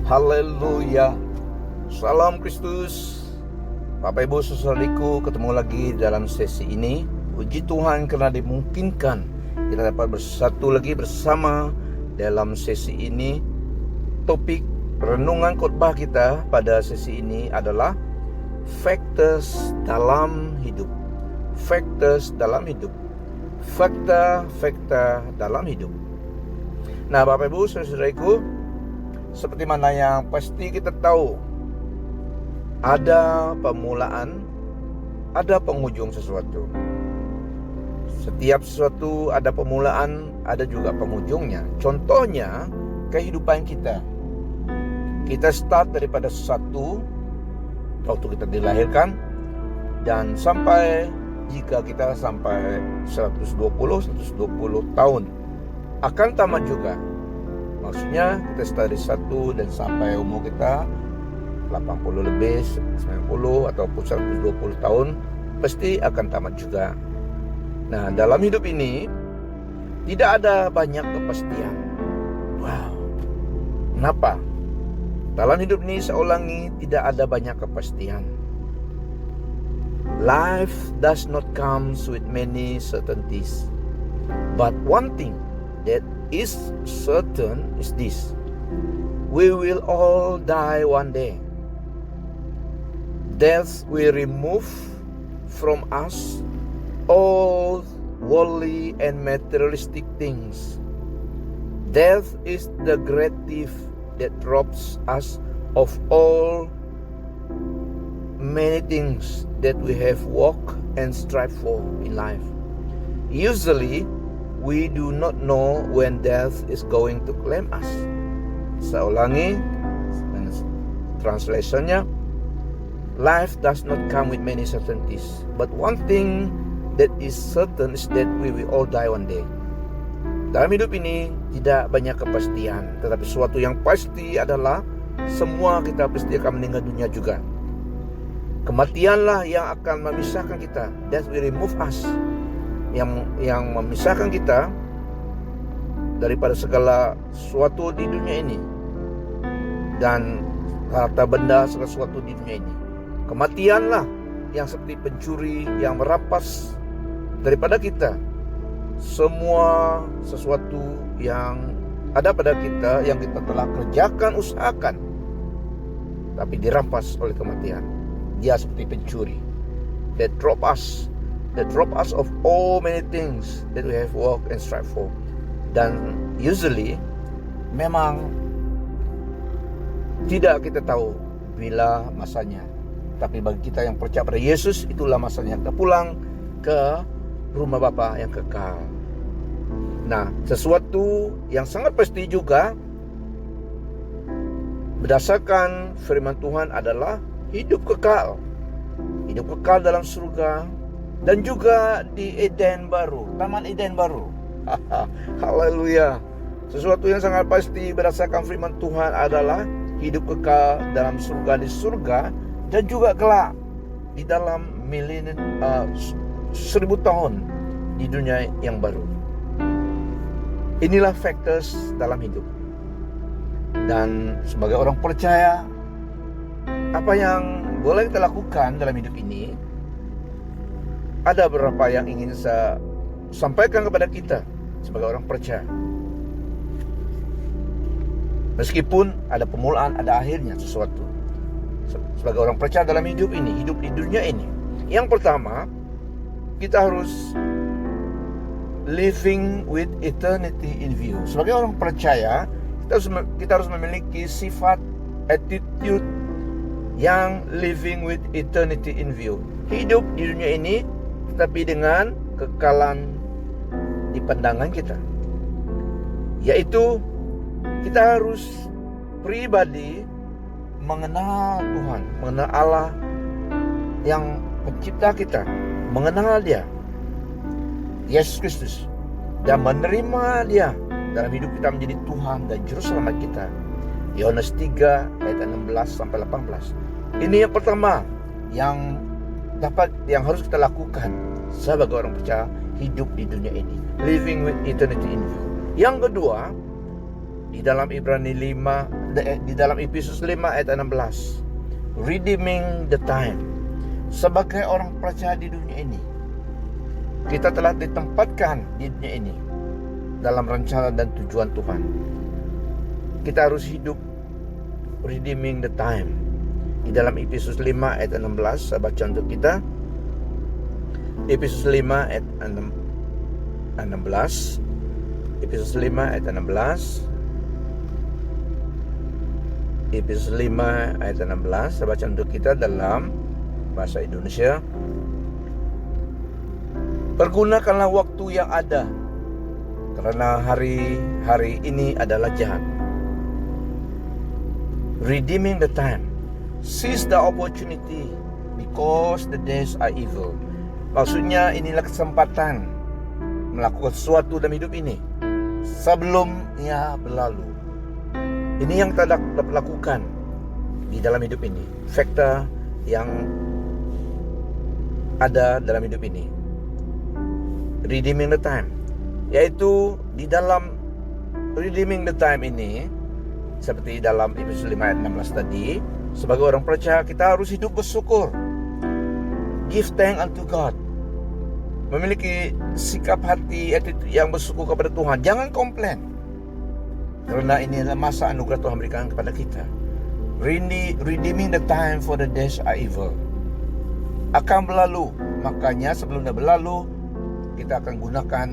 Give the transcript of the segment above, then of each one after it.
Haleluya. Salam Kristus. Bapak Ibu saudariku, ketemu lagi dalam sesi ini. Puji Tuhan karena dimungkinkan kita dapat bersatu lagi bersama dalam sesi ini. Topik renungan khotbah kita pada sesi ini adalah factors dalam hidup. Factors dalam hidup. Fakta dalam hidup. Nah, Bapak Ibu saudariku, seperti mana yang pasti kita tahu, ada permulaan, ada penghujung sesuatu. Setiap sesuatu ada permulaan, ada juga penghujungnya. Contohnya, kehidupan kita. Kita start daripada satu, waktu kita dilahirkan, dan sampai jika kita sampai 120 tahun, akan tamat juga. Maksudnya kita start dari 1 dan sampai umur kita 80 lebih, 90 ataupun 120 tahun, pasti akan tamat juga. Nah, dalam hidup ini tidak ada banyak kepastian. Wow. Kenapa? Dalam hidup ini saya ulangi, tidak ada banyak kepastian. Life does not come with many certainties. But one thing that is certain is this: we will all die one day. Death will remove from us all worldly and materialistic things. Death is the great thief that robs us of all many things that we have worked and strived for in life. Usually we do not know when death is going to claim us. Saya ulangi translationnya. Life does not come with many certainties, but one thing that is certain is that we will all die one day. Dalam hidup ini tidak banyak kepastian, tetapi sesuatu yang pasti adalah semua kita pasti akan meninggal dunia juga. Kematianlah yang akan memisahkan kita. Death will remove us. Yang memisahkan kita daripada segala sesuatu di dunia ini dan harta benda segala sesuatu di dunia ini. Kematianlah yang seperti pencuri yang merampas daripada kita semua sesuatu yang ada pada kita, yang kita telah kerjakan, usahakan, tapi dirampas oleh kematian. Dia seperti pencuri that rob us of all many things that we have worked and strived for. Dan usually memang tidak kita tahu bila masanya. Tapi bagi kita yang percaya pada Yesus, itulah masanya kita pulang ke rumah Bapa yang kekal. Nah, sesuatu yang sangat pasti juga berdasarkan firman Tuhan adalah hidup kekal. Hidup kekal dalam surga dan juga di Eden baru, Taman Eden baru. Haleluya. Sesuatu yang sangat pasti berdasarkan firman Tuhan adalah hidup kekal dalam surga, di surga, dan juga kelak di dalam 1000 tahun di dunia yang baru. Inilah factors dalam hidup. Dan sebagai orang percaya, apa yang boleh kita lakukan dalam hidup ini, ada beberapa yang ingin saya sampaikan kepada kita sebagai orang percaya. Meskipun ada permulaan, ada akhirnya sesuatu. Sebagai orang percaya dalam hidup ini, hidup di dunia ini, yang pertama, kita harus living with eternity in view. Sebagai orang percaya, kita harus memiliki sifat, attitude yang living with eternity in view. Hidup di dunia ini tetapi dengan kekalan di pandangan kita, yaitu kita harus pribadi mengenal Tuhan, mengenal Allah yang pencipta kita, mengenal Dia, Yesus Kristus, dan menerima Dia dalam hidup kita menjadi Tuhan dan Juru Selamat kita. Yohanes 3 ayat 16 sampai 18. Ini yang pertama yang harus kita lakukan sebagai orang percaya hidup di dunia ini, living with eternity in view. Yang kedua, di dalam Ibrani 5, di dalam Efesus 5 ayat 16. Redeeming the time. Sebagai orang percaya di dunia ini, kita telah ditempatkan di dunia ini dalam rencana dan tujuan Tuhan. Kita harus hidup redeeming the time. Di dalam Efesus 5 ayat 16, saya baca untuk kita. Efesus 5 ayat 16. Efesus 5 ayat 16. Efesus 5 ayat 16, saya baca untuk kita dalam bahasa Indonesia. Pergunakanlah waktu yang ada, karena hari-hari ini adalah jahat. Redeeming the time. Seize the opportunity because the days are evil. Maksudnya inilah kesempatan melakukan sesuatu dalam hidup ini sebelum ia berlalu. Ini yang kita dapat lakukan di dalam hidup ini. Fakta yang ada dalam hidup ini. Redeeming the time. Yaitu di dalam redeeming the time ini, seperti dalam Efesus 5 ayat 16 tadi, sebagai orang percaya kita harus hidup bersyukur. Give thanks unto God. Memiliki sikap hati, attitude yang bersyukur kepada Tuhan. Jangan komplain, karena ini adalah masa anugerah Tuhan berikan kepada kita. Redeeming the time for the days are evil. Akan berlalu. Makanya sebelum dia berlalu, kita akan gunakan,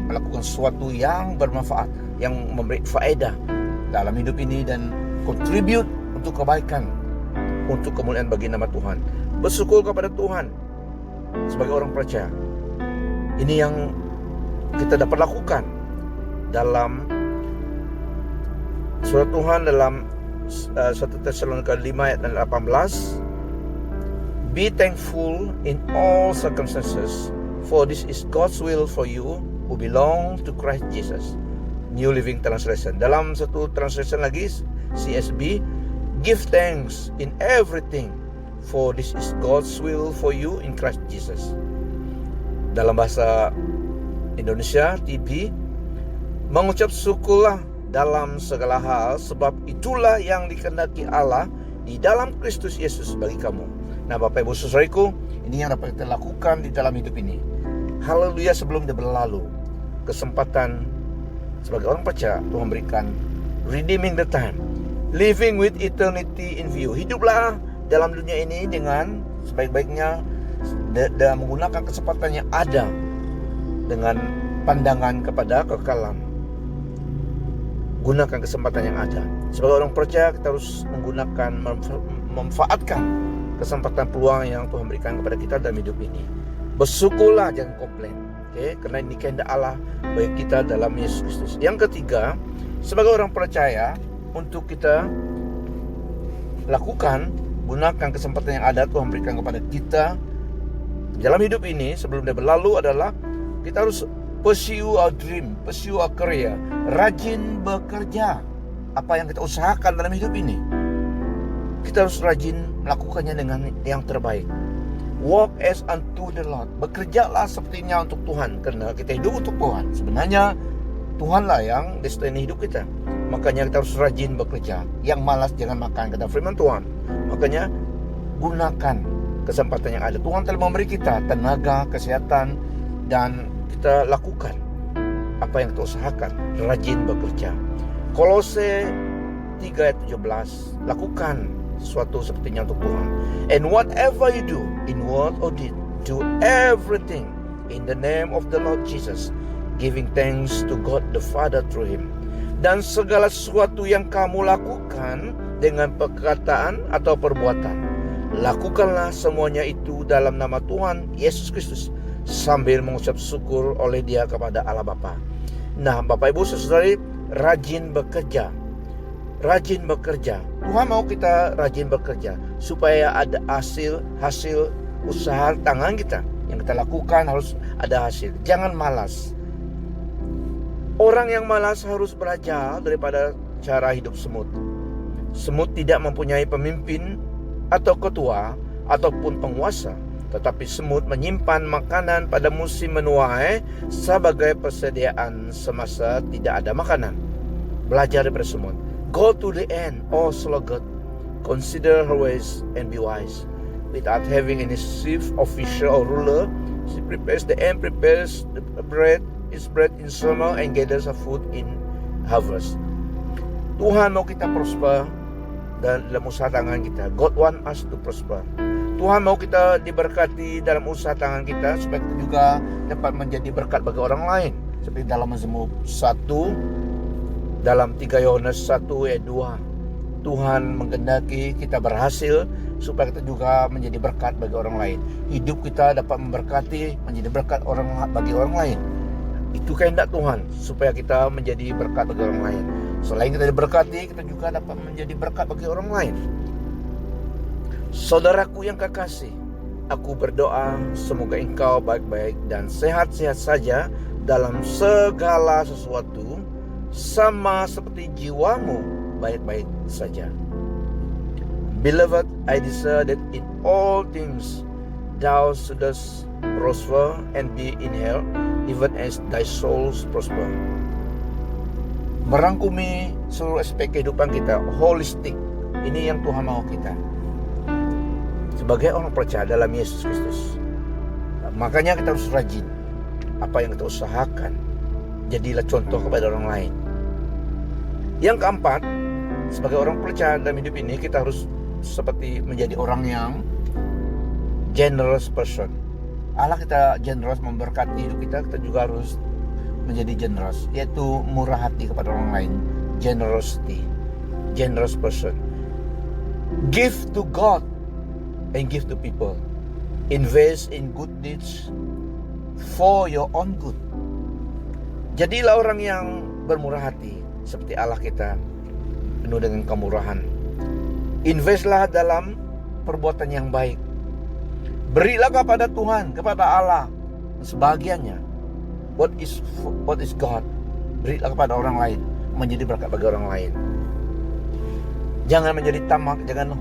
melakukan sesuatu yang bermanfaat, yang memberi faedah dalam hidup ini dan contribute untuk kebaikan, untuk kemuliaan bagi nama Tuhan. Bersyukur kepada Tuhan sebagai orang percaya. Ini yang kita dapat lakukan dalam surat Tuhan dalam 1 Tesalonika 5 ayat 18. Be thankful in all circumstances, for this is God's will for you who belong to Christ Jesus. New Living Translation. Dalam satu translation lagi, CSB, give thanks in everything, for this is God's will for you in Christ Jesus. Dalam bahasa Indonesia, TB, mengucap syukurlah dalam segala hal, sebab itulah yang dikehendaki Allah di dalam Kristus Yesus bagi kamu. Nah, Bapak Ibu Saudaraku, ini yang dapat kita lakukan di dalam hidup ini. Haleluya, sebelum dia berlalu. Kesempatan sebagai orang percaya, Tuhan berikan redeeming the time. Living with eternity in view. Hiduplah dalam dunia ini dengan sebaik-baiknya dan menggunakan kesempatan yang ada dengan pandangan kepada kekekalan. Gunakan kesempatan yang ada. Sebagai orang percaya, kita harus menggunakan, memanfaatkan kesempatan peluang yang Tuhan berikan kepada kita dalam hidup ini. Bersyukurlah, jangan komplain. Karena ini kehendak Allah bagi kita dalam Yesus Kristus. Yang ketiga, sebagai orang percaya, untuk kita lakukan, gunakan kesempatan yang ada Tuhan berikan kepada kita dalam hidup ini sebelum dia berlalu adalah kita harus pursue our dream, pursue our career, rajin bekerja. Apa yang kita usahakan dalam hidup ini, kita harus rajin melakukannya dengan yang terbaik. Walk as unto the Lord. Bekerjalah sepertinya untuk Tuhan, karena kita hidup untuk Tuhan. Sebenarnya Tuhanlah yang destiny hidup kita. Makanya kita harus rajin bekerja. Yang malas jangan makan, kata firman Tuhan. Makanya gunakan kesempatan yang ada. Tuhan telah memberi kita tenaga, kesehatan, dan kita lakukan apa yang kita usahakan. Rajin bekerja. Kolose 3 ayat 17. Lakukan sesuatu sepertinya untuk Tuhan. And whatever you do, in word or deed, do everything in the name of the Lord Jesus, giving thanks to God the Father through Him. Dan segala sesuatu yang kamu lakukan dengan perkataan atau perbuatan, lakukanlah semuanya itu dalam nama Tuhan Yesus Kristus, sambil mengucap syukur oleh Dia kepada Allah Bapa. Nah, Bapak Ibu Saudari, rajin bekerja. Rajin bekerja. Tuhan mau kita rajin bekerja supaya ada hasil usaha tangan kita. Yang kita lakukan harus ada hasil. Jangan malas. Orang yang malas harus belajar daripada cara hidup semut. Semut tidak mempunyai pemimpin atau ketua ataupun penguasa, tetapi semut menyimpan makanan pada musim menuai sebagai persediaan semasa tidak ada makanan. Belajar daripada semua. Go to the end, oh slow God. Consider her ways and be wise. Without having any chief official or ruler, she prepares the end, prepares the bread, is bread in summer, and gathers her food in harvest. Tuhan mau kita prosper dalam usaha tangan kita. God want us to prosper. Tuhan mau kita diberkati dalam usaha tangan kita, supaya kita juga dapat menjadi berkat bagi orang lain. Seperti dalam Mazmur 1, dalam 3 Yohanes 1 ayat 2. Tuhan menghendaki kita berhasil supaya kita juga menjadi berkat bagi orang lain. Hidup kita dapat memberkati, menjadi berkat bagi orang lain. Itu kehendak Tuhan, supaya kita menjadi berkat bagi orang lain. Selain kita diberkati, kita juga dapat menjadi berkat bagi orang lain. Saudaraku yang kekasih, aku berdoa semoga engkau baik-baik dan sehat-sehat saja dalam segala sesuatu, sama seperti jiwamu baik-baik saja. Beloved, I desire that in all things thou shouldest prosper and be in health, even as thy soul prosper. Merangkumi seluruh aspek kehidupan kita, holistik. Ini yang Tuhan mau kita sebagai orang percaya dalam Yesus Kristus. Makanya kita harus rajin. Apa yang kita usahakan, jadilah contoh kepada orang lain. Yang keempat, sebagai orang percaya dalam hidup ini, kita harus seperti menjadi orang yang generous person. Allah kita generous memberkati hidup kita, kita juga harus menjadi generous, yaitu murah hati kepada orang lain. Generosity, generous person. Give to God and give to people. Invest in good deeds for your own good. Jadilah orang yang bermurah hati seperti Allah kita, penuh dengan kemurahan. Investlah dalam perbuatan yang baik. Berilah kepada Tuhan, kepada Allah sebagiannya. What is God? Berilah kepada orang lain, menjadi berkat bagi orang lain. Jangan menjadi tamak, jangan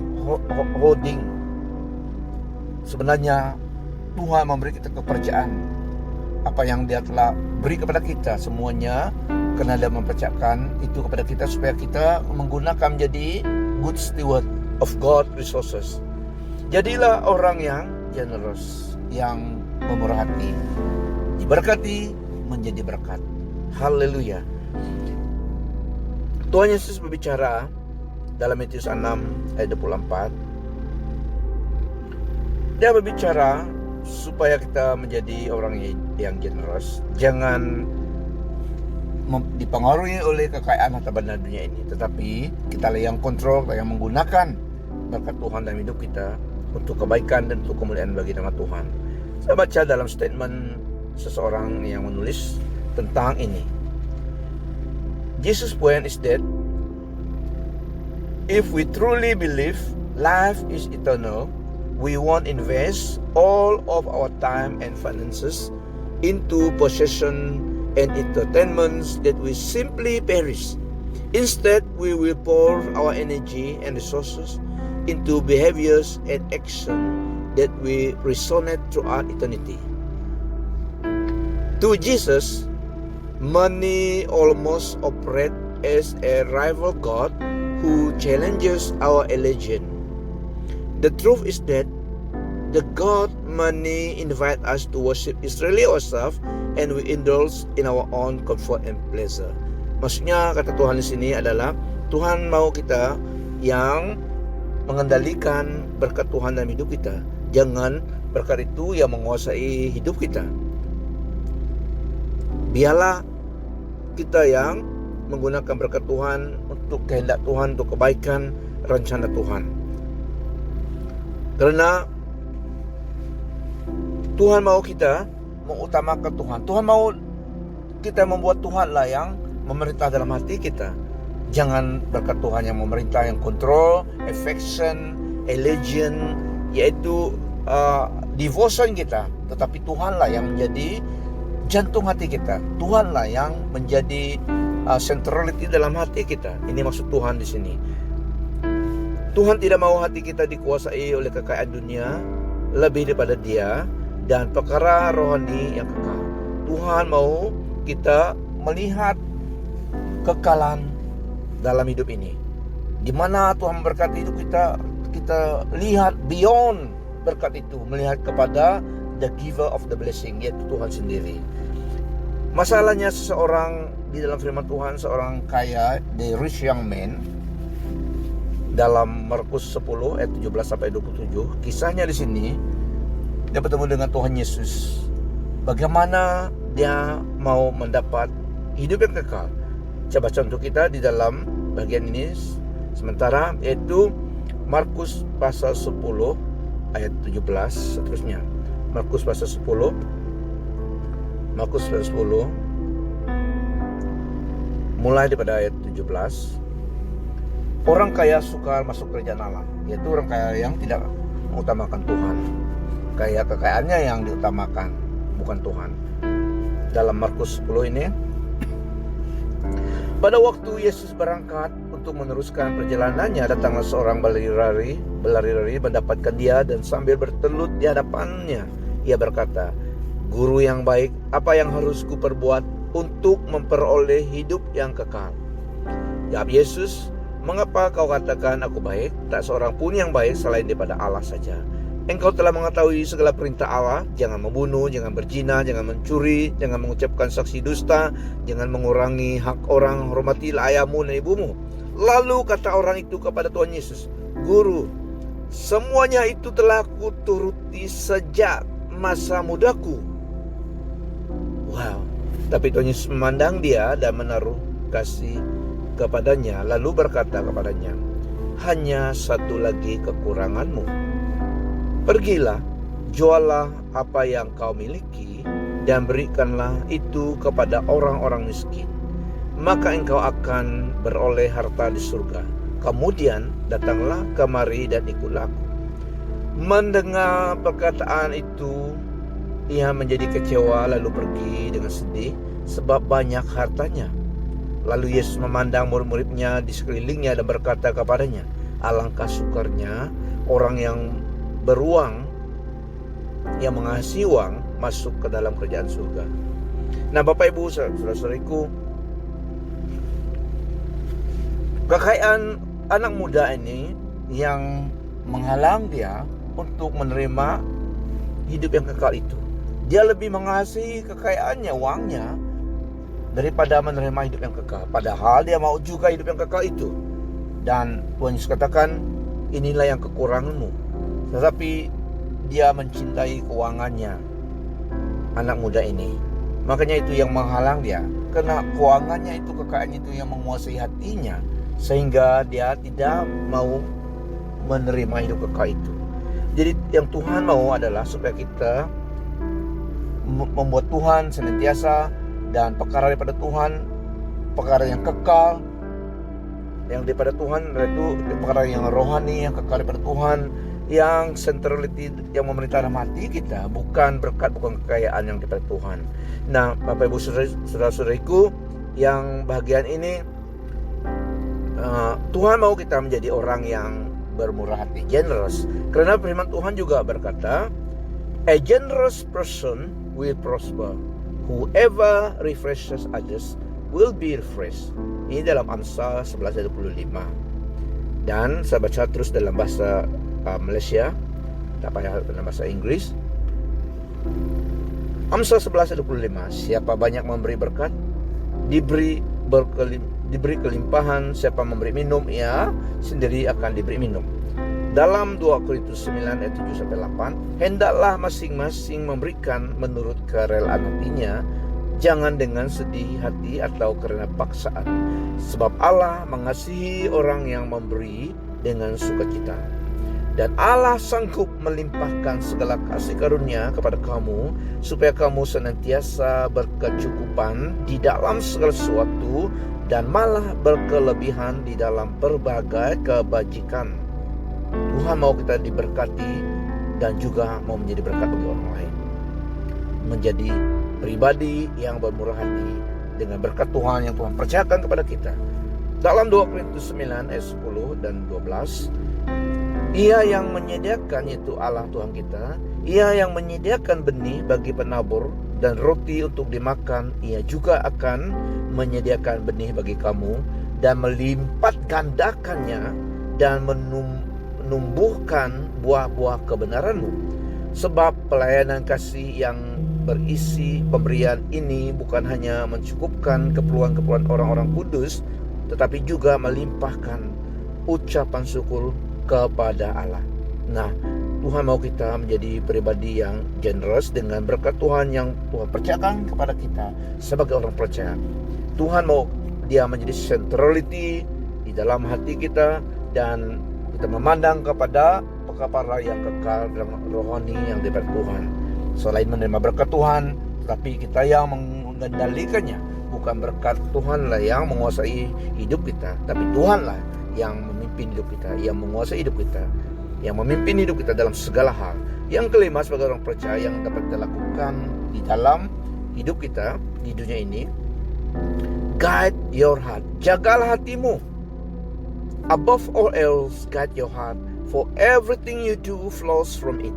hoarding. Sebenarnya Tuhan memberi kita kepercayaan. Apa yang Dia telah beri kepada kita semuanya, karena Dia mempercayakan itu kepada kita supaya kita menggunakan menjadi good steward of God resources. Jadilah orang yang generous, yang memurah hati. Diberkati menjadi berkat. Haleluya. Tuhan Yesus berbicara dalam Matius 6 ayat 24. Dia berbicara supaya kita menjadi orang yang generous. Jangan dipengaruhi oleh kekayaan harta benda dunia ini, tetapi kita yang kontrol, kita yang menggunakan berkat Tuhan dalam hidup kita untuk kebaikan dan untuk kemuliaan bagi nama Tuhan. Saya baca dalam statement seseorang yang menulis tentang ini. Jesus' point is that if we truly believe life is eternal, we won't invest all of our time and finances into possession and entertainments that will simply perish. Instead, we will pour our energy and resources into behaviors and action that will resonate throughout eternity. To Jesus, money almost operates as a rival God who challenges our religion. The truth is that the God money invite us to worship Israeli ourselves, and we indulge in our own comfort and pleasure. Maksudnya kata Tuhan di sini adalah Tuhan mau kita yang mengendalikan berkat Tuhan dalam hidup kita. Jangan berkat itu yang menguasai hidup kita. Biarlah kita yang menggunakan berkat Tuhan untuk kehendak Tuhan, untuk kebaikan rencana Tuhan. Karena Tuhan mau kita mengutamakan Tuhan. Tuhan mau kita membuat Tuhanlah yang memerintah dalam hati kita. Jangan berkat Tuhan yang memerintah, yang kontrol, affection, allegiance, yaitu devotion kita. Tetapi Tuhanlah yang menjadi jantung hati kita. Tuhanlah yang menjadi centrality dalam hati kita. Ini maksud Tuhan di sini. Tuhan tidak mau hati kita dikuasai oleh kekayaan dunia lebih daripada Dia dan perkara rohani yang kekal. Tuhan mau kita melihat kekalan dalam hidup ini. Di mana Tuhan memberkati hidup kita, kita lihat beyond berkat itu, melihat kepada the giver of the blessing, yaitu Tuhan sendiri. Masalahnya seseorang di dalam firman Tuhan, seorang kaya, the rich young man, dalam Markus 10 ayat 17 sampai 27, kisahnya di sini dia bertemu dengan Tuhan Yesus. Bagaimana dia mau mendapat hidup yang kekal. Coba contoh kita di dalam bagian ini sementara, yaitu Markus pasal 10 ayat 17 seterusnya. Markus pasal 10 mulai daripada ayat 17. Orang kaya suka masuk kerajaan Allah, yaitu orang kaya yang tidak mengutamakan Tuhan. Kekayaannya yang diutamakan, bukan Tuhan. Dalam Markus 10 ini, pada waktu Yesus berangkat untuk meneruskan perjalanannya, datanglah seorang berlari-lari mendapatkan dia, dan sambil bertelut di hadapannya, ia berkata, "Guru yang baik, apa yang harus kuperbuat untuk memperoleh hidup yang kekal?" Jawab Yesus, "Mengapa kau katakan aku baik? Tak seorang pun yang baik selain daripada Allah saja. Engkau telah mengetahui segala perintah Allah, jangan membunuh, jangan berzina, jangan mencuri, jangan mengucapkan saksi dusta, jangan mengurangi hak orang, hormatilah ayahmu dan ibumu." Lalu kata orang itu kepada Tuhan Yesus, "Guru, semuanya itu telah kuturuti sejak masa mudaku." Wow. Tapi Tuhan Yesus memandang dia dan menaruh kasih kepadanya, lalu berkata kepadanya, "Hanya satu lagi kekuranganmu. Pergilah, jualah apa yang kau miliki dan berikanlah itu kepada orang-orang miskin. Maka engkau akan beroleh harta di surga. Kemudian datanglah kemari dan ikutlah aku." Mendengar perkataan itu, ia menjadi kecewa lalu pergi dengan sedih sebab banyak hartanya. Lalu Yesus memandang murid-muridnya di sekelilingnya dan berkata kepadanya, "Alangkah sukarnya orang yang beruang, yang mengasihi uang, masuk ke dalam kerajaan surga." Nah, Bapak Ibu, saudara-saudariku, kekayaan anak muda ini yang menghalang dia untuk menerima hidup yang kekal itu. Dia lebih mengasihi kekayaannya, uangnya, daripada menerima hidup yang kekal. Padahal dia mau juga hidup yang kekal itu. Dan Tuhan Yesus katakan, inilah yang kekuranganmu. Tetapi dia mencintai keuangannya, anak muda ini. Makanya itu yang menghalang dia. Karena keuangannya itu, kekayaannya itu yang menguasai hatinya, sehingga dia tidak mau menerima hidup kekal itu. Jadi yang Tuhan mau adalah supaya kita membuat Tuhan senantiasa, dan perkara daripada Tuhan, perkara yang kekal, yang daripada Tuhan, yaitu perkara yang rohani, yang kekal daripada Tuhan, yang centrality, yang memerintah dalam hati kita, bukan berkat, bukan kekayaan yang daripada Tuhan. Nah, Bapak Ibu saudara-saudariku yang bahagian ini, Tuhan mau kita menjadi orang yang bermurah hati, generous. Karena firman Tuhan juga berkata, "A generous person will prosper. Whoever refreshes others will be refreshed." Ini dalam Amsal 11:25. Dan saya baca terus dalam bahasa Malaysia, tak payah dalam bahasa Inggris. Amsal 11:25, "Siapa banyak memberi berkat, diberi kelimpahan. Siapa memberi minum, ia sendiri akan diberi minum." Dalam 2 Korintus 9 ayat 7-8, "Hendaklah masing-masing memberikan menurut kerelaan hatinya, jangan dengan sedih hati atau karena paksaan. Sebab Allah mengasihi orang yang memberi dengan sukacita. Dan Allah sanggup melimpahkan segala kasih karunia kepada kamu, supaya kamu senantiasa berkecukupan di dalam segala sesuatu, dan malah berkelebihan di dalam berbagai kebajikan." Tuhan mau kita diberkati dan juga mau menjadi berkat bagi orang lain. Menjadi pribadi yang bermurah hati dengan berkat Tuhan yang Tuhan percayakan kepada kita. Dalam 2 Korintus 9 ayat 10 dan 12, "Ia yang menyediakan," yaitu Allah Tuhan kita, "Ia yang menyediakan benih bagi penabur dan roti untuk dimakan, Ia juga akan menyediakan benih bagi kamu dan melipat gandakannya dan menumbuhkan buah-buah kebenaran-Mu. Sebab pelayanan kasih yang berisi pemberian ini bukan hanya mencukupkan keperluan-keperluan orang-orang kudus, tetapi juga melimpahkan ucapan syukur kepada Allah. Nah, Tuhan mau kita menjadi pribadi yang generous dengan berkat Tuhan yang Tuhan percayakan kepada kita sebagai orang percaya. Tuhan mau Dia menjadi centrality di dalam hati kita, dan kita memandang kepada perkara yang kekal dan rohani yang daripada Tuhan. Selain menerima berkat Tuhan, tetapi kita yang mengendalikannya. Bukan berkat Tuhanlah yang menguasai hidup kita, tapi Tuhanlah yang memimpin hidup kita, yang menguasai hidup kita, yang memimpin hidup kita dalam segala hal. Yang kelima, sebagai orang percaya yang dapat kita lakukan di dalam hidup kita di dunia ini, guide your heart. Jagalah hatimu. Above all else, guide your heart, for everything you do flows from it.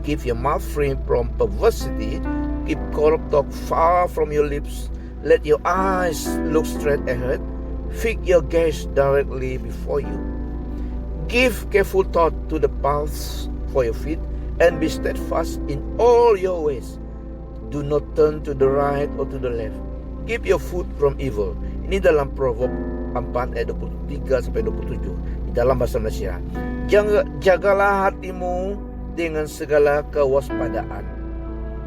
Keep your mouth free from perversity. Keep corrupt talk far from your lips. Let your eyes look straight ahead. Fix your gaze directly before you. Give careful thought to the paths for your feet, and be steadfast in all your ways. Do not turn to the right or to the left. Keep your foot from evil. Ini dalam Proverb 4 ayat 23-27 di dalam bahasa Malaysia. Jagalah hatimu dengan segala kewaspadaan,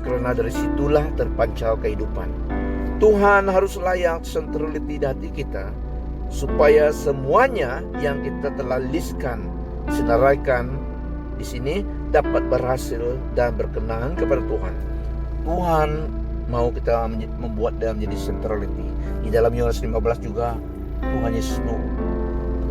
karena dari situlah terpancar kehidupan. Tuhan harus layak centrality di hati kita, supaya semuanya yang kita telah listkan, senaraikan di sini dapat berhasil dan berkenan kepada Tuhan. Tuhan mau kita membuat dan menjadi centrality. Di dalam Yohanes 15 juga Tuhan Yesus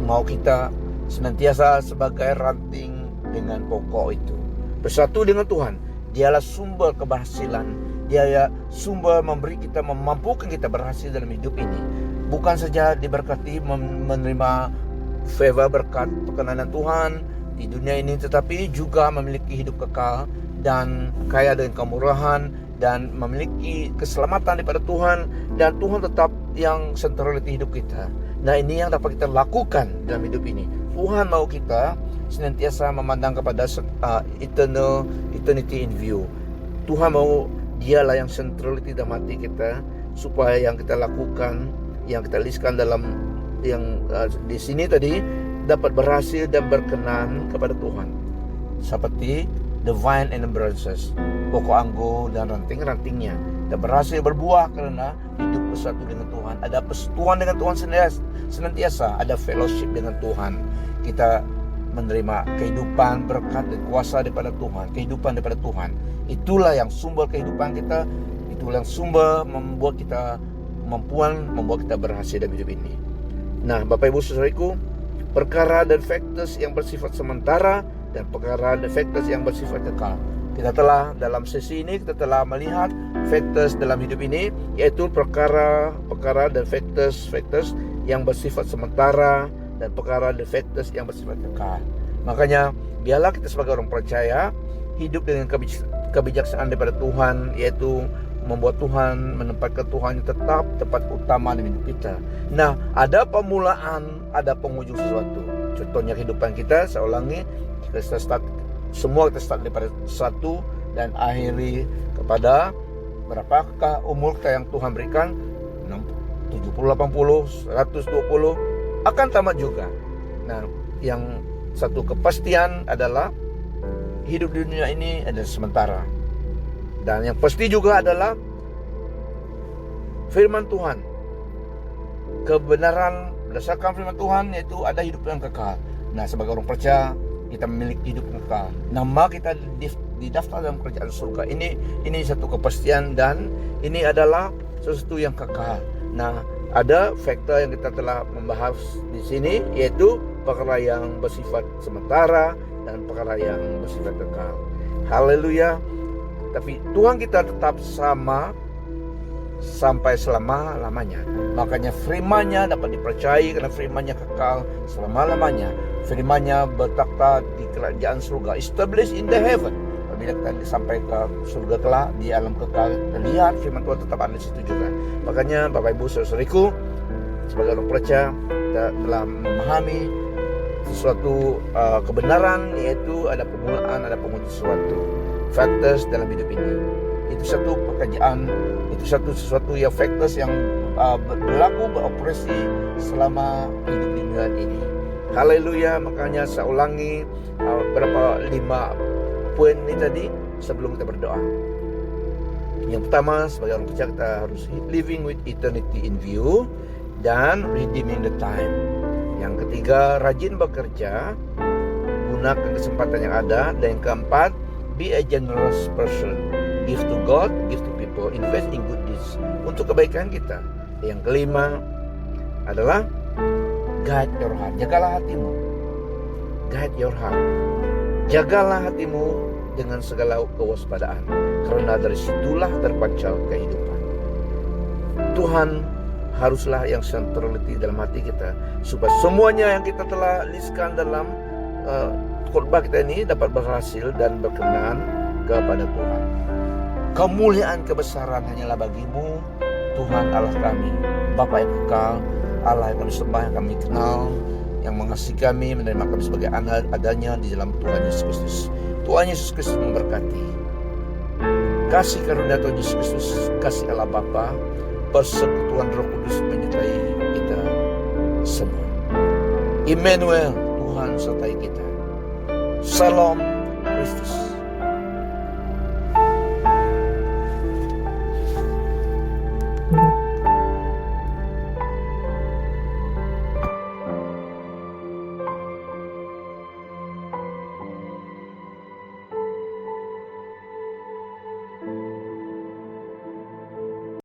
mau kita senantiasa sebagai ranting dengan pokok itu, bersatu dengan Tuhan. Dialah sumber keberhasilan. Dia sumber memberi kita, memampukan kita berhasil dalam hidup ini. Bukan saja diberkati menerima favor, berkat perkenanan Tuhan di dunia ini, tetapi juga memiliki hidup kekal dan kaya dengan kemurahan, dan memiliki keselamatan daripada Tuhan, dan Tuhan tetap yang sentrality hidup kita. Nah, ini yang dapat kita lakukan dalam hidup ini. Tuhan mau kita senantiasa memandang kepada eternity in view. Tuhan mau Dialah yang sentrality dalam hati kita, supaya yang kita lakukan, yang kita listkan dalam yang di sini tadi dapat berhasil dan berkenan kepada Tuhan. Seperti the vine and the branches, pokok anggur dan ranting-rantingnya, dan berhasil berbuah karena hidup bersatu dengan Tuhan. Ada persekutuan dengan Tuhan senantiasa, ada fellowship dengan Tuhan. Kita menerima kehidupan, berkat dan kuasa daripada Tuhan, kehidupan daripada Tuhan. Itulah yang sumber kehidupan kita, itulah yang sumber membuat kita kemampuan, membuat kita berhasil dalam hidup ini. Nah, Bapak Ibu Saudaraku, perkara dan factors yang bersifat sementara dan perkara dan factors yang bersifat kekal. Kita telah dalam sesi ini kita telah melihat factors dalam hidup ini, yaitu perkara dan factors yang bersifat sementara dan perkara dan factors yang bersifat kekal. Makanya biarlah kita sebagai orang percaya hidup dengan kebijaksanaan daripada Tuhan, yaitu membuat Tuhan, menempatkan Tuhan yang tetap tempat utama dalam hidup kita. Nah, ada permulaan, ada penghujung sesuatu. Contohnya kehidupan kita, saya ulangi, kita start daripada satu dan akhiri kepada berapakah umur kita yang Tuhan berikan, 70, 80, 120, akan tamat juga. Nah, yang satu kepastian adalah hidup di dunia ini adalah sementara. Dan yang pasti juga adalah firman Tuhan, kebenaran berdasarkan firman Tuhan, yaitu ada hidup yang kekal. Nah, sebagai orang percaya kita memiliki hidup kekal. Nama kita didaftar dalam kerajaan surga. Ini satu kepastian, dan ini adalah sesuatu yang kekal. Nah, ada faktor yang kita telah membahas di sini, yaitu perkara yang bersifat sementara dan perkara yang bersifat kekal. Haleluya. Tapi Tuhan kita tetap sama sampai selama-lamanya. Makanya firman-Nya dapat dipercayai karena firman-Nya kekal selama-lamanya. Firman-Nya bertakhta di kerajaan surga, established in the heaven. Apabila kita sampai ke surga kelak di alam kekal, lihat firman Tuhan tetap ada di situ juga. Makanya Bapak Ibu Saudaraku, sebagai orang percaya kita telah memahami sesuatu kebenaran, yaitu ada permulaan, ada penghujung sesuatu factors dalam hidup ini. Itu satu pekerjaan, itu sesuatu yang factors yang berlaku, beroperasi selama hidup di dunia ini. Haleluya. Makanya saya ulangi 5 poin ini tadi sebelum kita berdoa. Yang pertama, sebagai orang percaya kita harus living with eternity in view dan redeeming the time. Yang ketiga, rajin bekerja, gunakan kesempatan yang ada. Dan yang keempat, be a generous person, give to God, give to people, invest in good deeds, untuk kebaikan kita. Yang kelima adalah guide your heart, jagalah hatimu. Guide your heart, jagalah hatimu dengan segala kewaspadaan, karena dari situlah terpancar kehidupan. Tuhan haruslah yang sentrality dalam hati kita, supaya semuanya yang kita telah listkan dalam khotbah kita ini dapat berhasil dan berkenan kepada Tuhan. Kemuliaan kebesaran hanyalah bagimu, Tuhan Allah kami, Bapa yang kekal, Allah yang kami sembah, yang kami kenal, yang mengasihi kami, menerima kami sebagai anak adanya di dalam Tuhan Yesus Kristus. Tuhan Yesus Kristus memberkati. Kasih karunia Tuhan Yesus Kristus, kasih Allah Bapa, persekutuan Roh Kudus menyertai kita semua. Immanuel, Tuhan sertai kita. Salam Kristus.